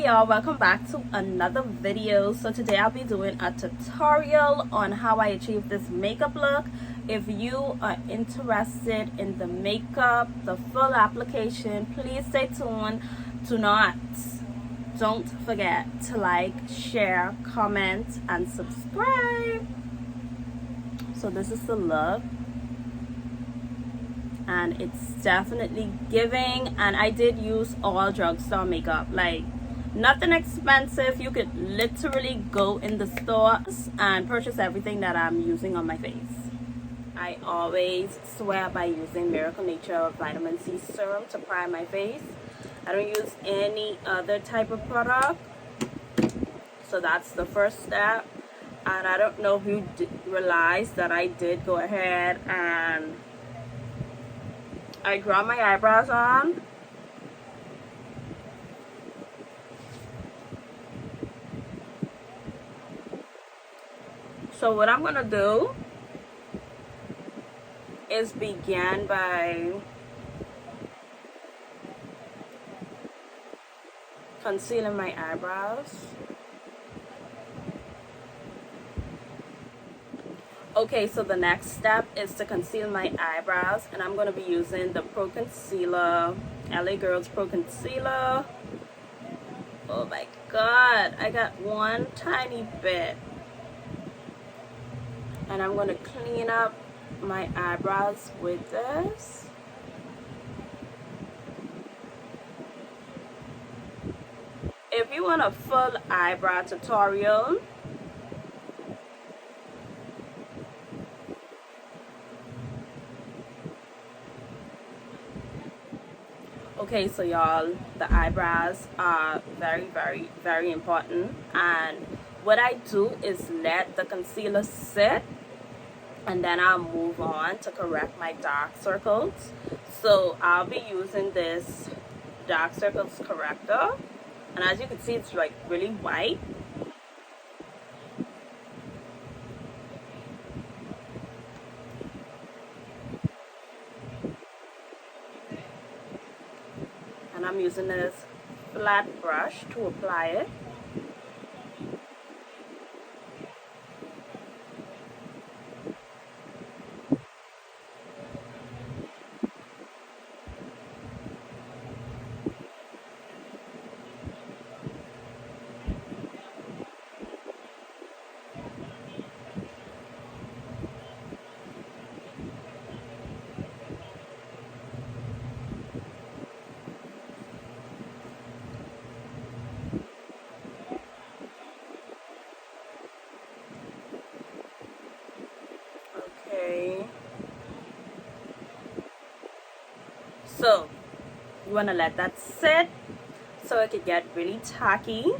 y'all, welcome back to another video. So today I'll be doing a tutorial on how I achieve this makeup look. If you are interested in the makeup, the full application, please stay tuned. Don't forget to like, share, comment, and subscribe. So this is the look, and it's definitely giving. And I did use all drugstore makeup, like nothing expensive. You could literally go in the stores and purchase everything that I'm using on my face. I always swear by using Miracle Nature Vitamin C Serum to prime my face. I don't use any other type of product. So that's the first step. And I don't know if you realized that I did go ahead and I draw my eyebrows on. So what I'm going to do is begin by concealing my eyebrows. Okay, so the next step is to conceal my eyebrows, and I'm going to be using the Pro Concealer, LA Girls Pro Concealer. Oh my god, I got one tiny bit. And I'm going to clean up my eyebrows with this. If you want a full eyebrow tutorial, okay, so y'all, the eyebrows are very important, and what I do is let the concealer sit, and then I'll move on to correct my dark circles. So I'll be using this dark circles corrector, and as you can see, it's like really white. And I'm using this flat brush to apply it. So you want to let that sit so it could get really tacky.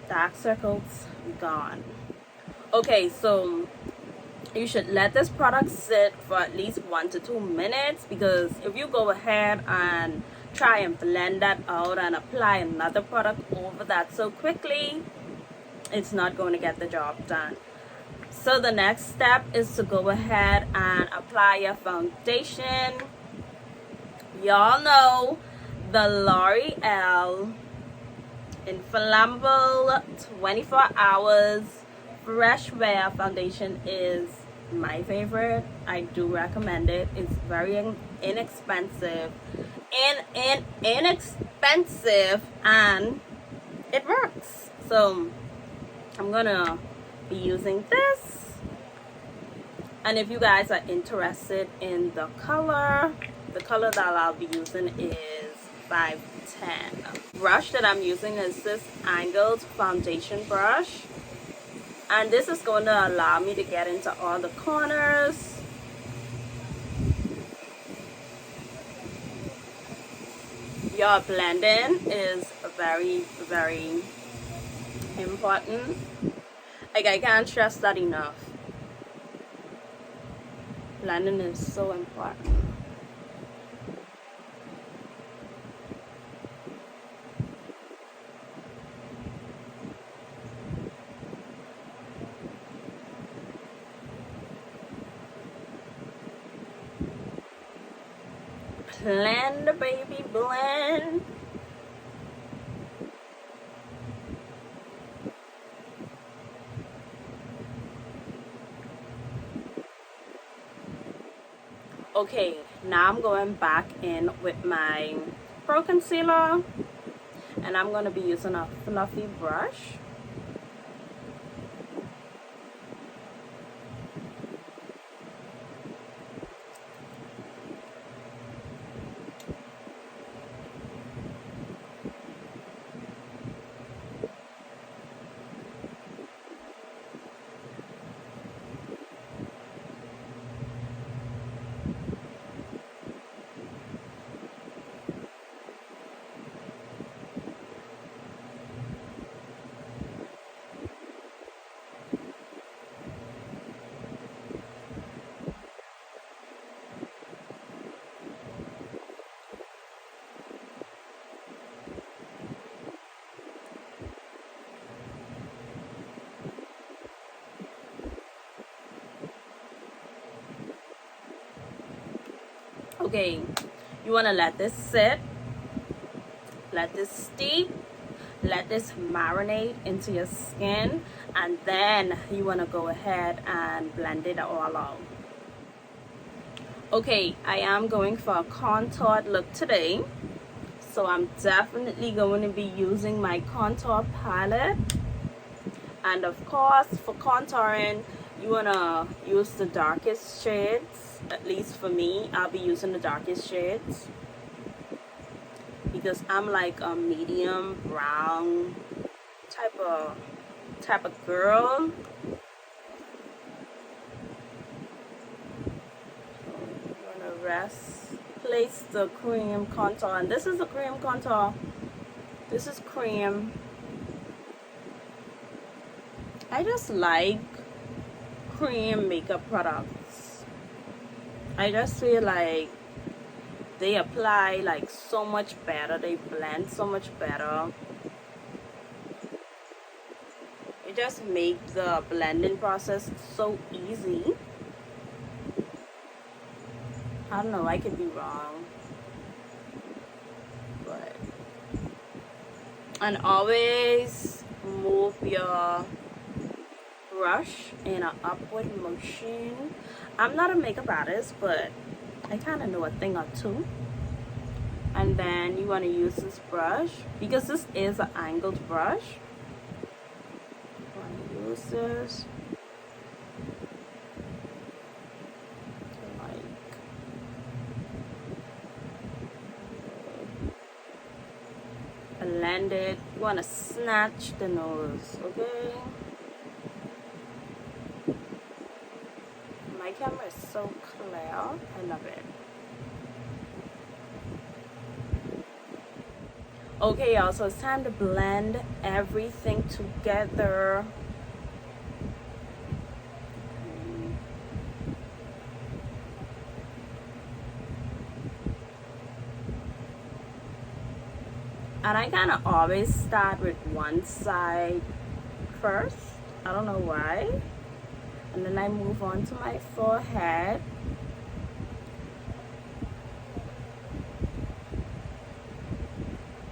Dark circles gone. Okay, so you should let this product sit for at least 1 to 2 minutes, because if you go ahead and try and blend that out and apply another product over that so quickly, it's not going to get the job done. So the next step is to go ahead and apply your foundation. Y'all know the L'Oreal Infallible 24 Hours Fresh Wear Foundation is my favorite. I do recommend it. It's very inexpensive and it works. So I'm gonna be using this, and if you guys are interested in the color that I'll be using is 510. Brush that I'm using is this angled foundation brush, and this is going to allow me to get into all the corners. Your blending is very important. Like, I can't stress that enough. Blending is so important. blend, baby, blend. Okay, now I'm going back in with my Pro Concealer, and I'm going to be using a fluffy brush. Okay, you want to let this sit, let this steep, let this marinate into your skin, and then you want to go ahead and blend it all out. Okay, I am going for a contoured look today, so I'm definitely going to be using my contour palette. And of course, for contouring, you want to use the darkest shades. At least for me, I'll be using the darkest shades because I'm like a medium brown type of girl. I'm gonna place the cream contour, and this is the cream contour. This is cream. I just like cream makeup products. I just feel like they apply like so much better, they blend so much better. It just makes the blending process so easy. I don't know, I could be wrong, but and always move your brush in an upward motion. I'm not a makeup artist, but I kind of know a thing or two. And then you want to use this brush because this is an angled brush. You want to use this to blend it. You want to snatch the nose, okay? My camera is so clear. I love it. Okay, y'all, so it's time to blend everything together. And I kind of always start with one side first. I don't know why. And then I move on to my forehead.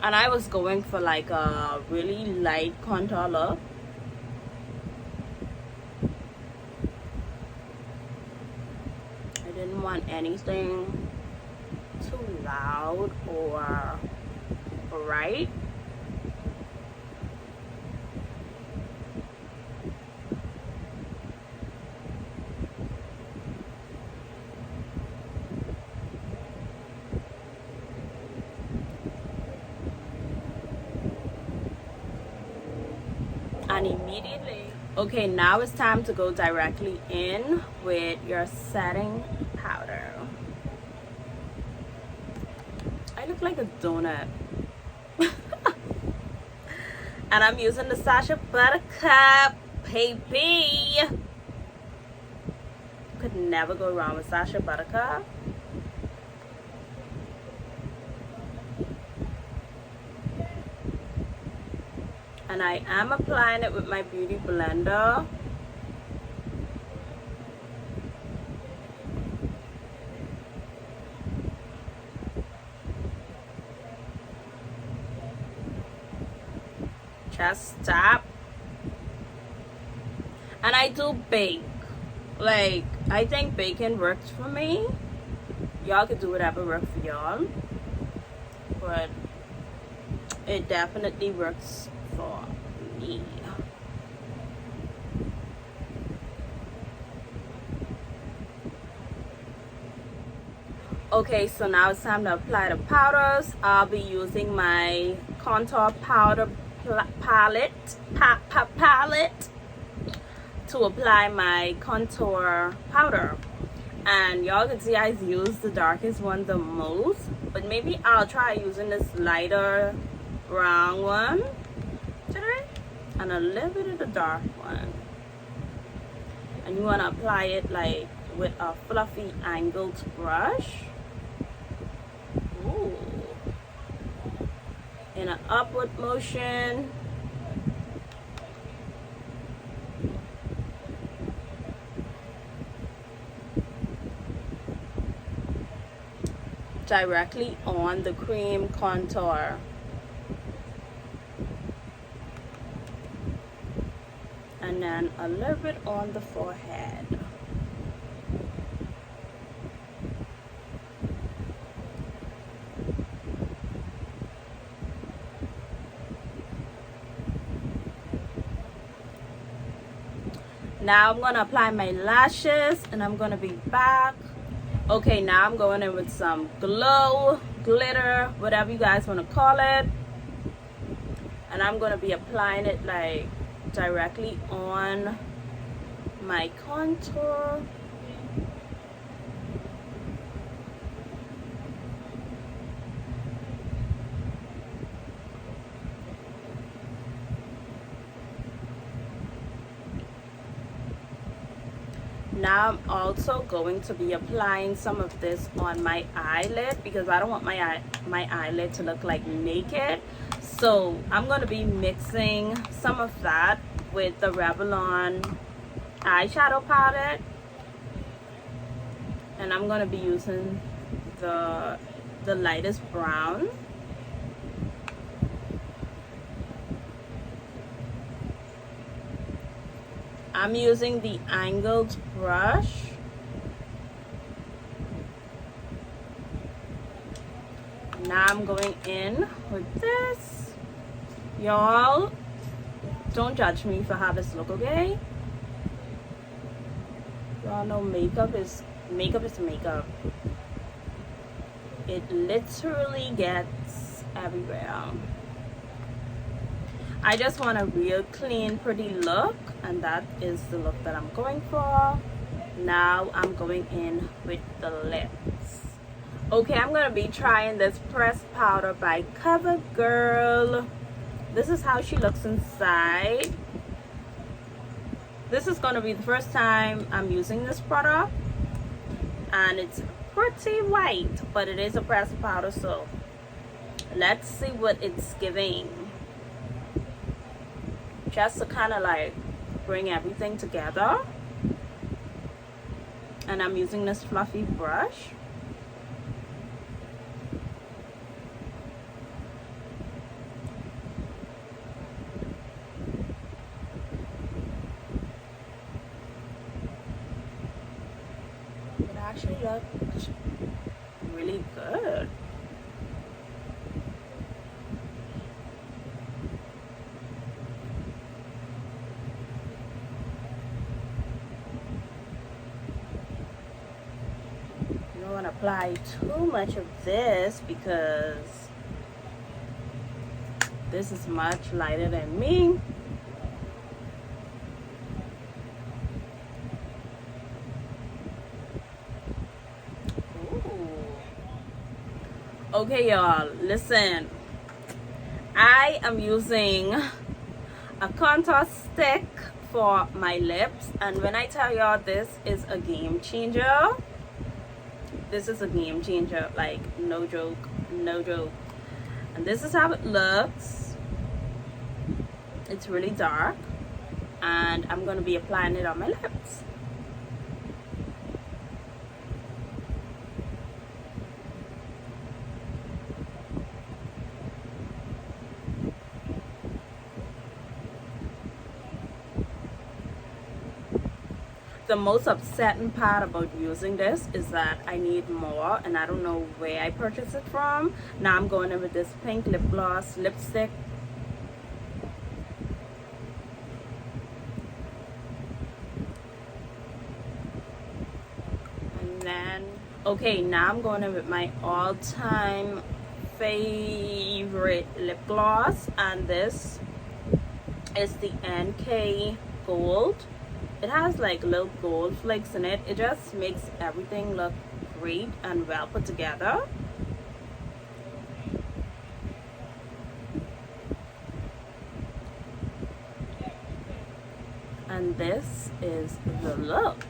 And I was going for like a really light contour look. I didn't want anything too loud or bright. And immediately, okay, now it's time to go directly in with your setting powder. I look like a donut. And I'm using the Sacha Buttercup, baby. Could never go wrong with Sacha Buttercup. And I am applying it with my beauty blender. Just tap. And I do bake. Like, I think baking works for me. Y'all could do whatever works for y'all, but it definitely works for me. Okay, so now it's time to apply the powders. I'll be using my contour powder palette to apply my contour powder. And y'all can see I use the darkest one the most, but maybe I'll try using this lighter brown one today and a little bit of the dark one. And you want to apply it like with a fluffy angled brush. Ooh. In an upward motion. Directly on the cream contour. And then a little bit on the forehead. Now I'm gonna apply my lashes and I'm gonna be back. Okay, now I'm going in with some glow, glitter, whatever you guys want to call it. And I'm going to be applying it like directly on my contour. Now I'm also going to be applying some of this on my eyelid because I don't want my eyelid to look like naked. So I'm going to be mixing some of that with the Revlon eyeshadow palette. And I'm going to be using the lightest brown. I'm using the angled brush. Now I'm going in with this. Y'all, don't judge me for how this look, okay? Y'all know makeup is makeup. It literally gets everywhere. I just want a real clean, pretty look, and that is the look that I'm going for. Now I'm going in with the lips. Okay, I'm going to be trying this pressed powder by CoverGirl. This is how she looks inside. This is going to be the first time I'm using this product. And it's pretty white, but it is a pressed powder, so let's see what it's giving. Just to kind of like bring everything together. And I'm using this fluffy brush. It actually looks really good. Apply too much of this because this is much lighter than me. Ooh. Okay, y'all, listen. I am using a contour stick for my lips, and when I tell y'all this is a game changer, this is a game changer, like no joke. And this is how it looks. It's really dark, and I'm going to be applying it on my lips. The most upsetting part about using this is that I need more and I don't know where I purchased it from. Now I'm going in with this pink lip gloss lipstick. And then, okay, now I'm going in with my all-time favorite lip gloss, and this is the NK Gold. It has like little gold flakes in it. It just makes everything look great and well put together. And this is the look.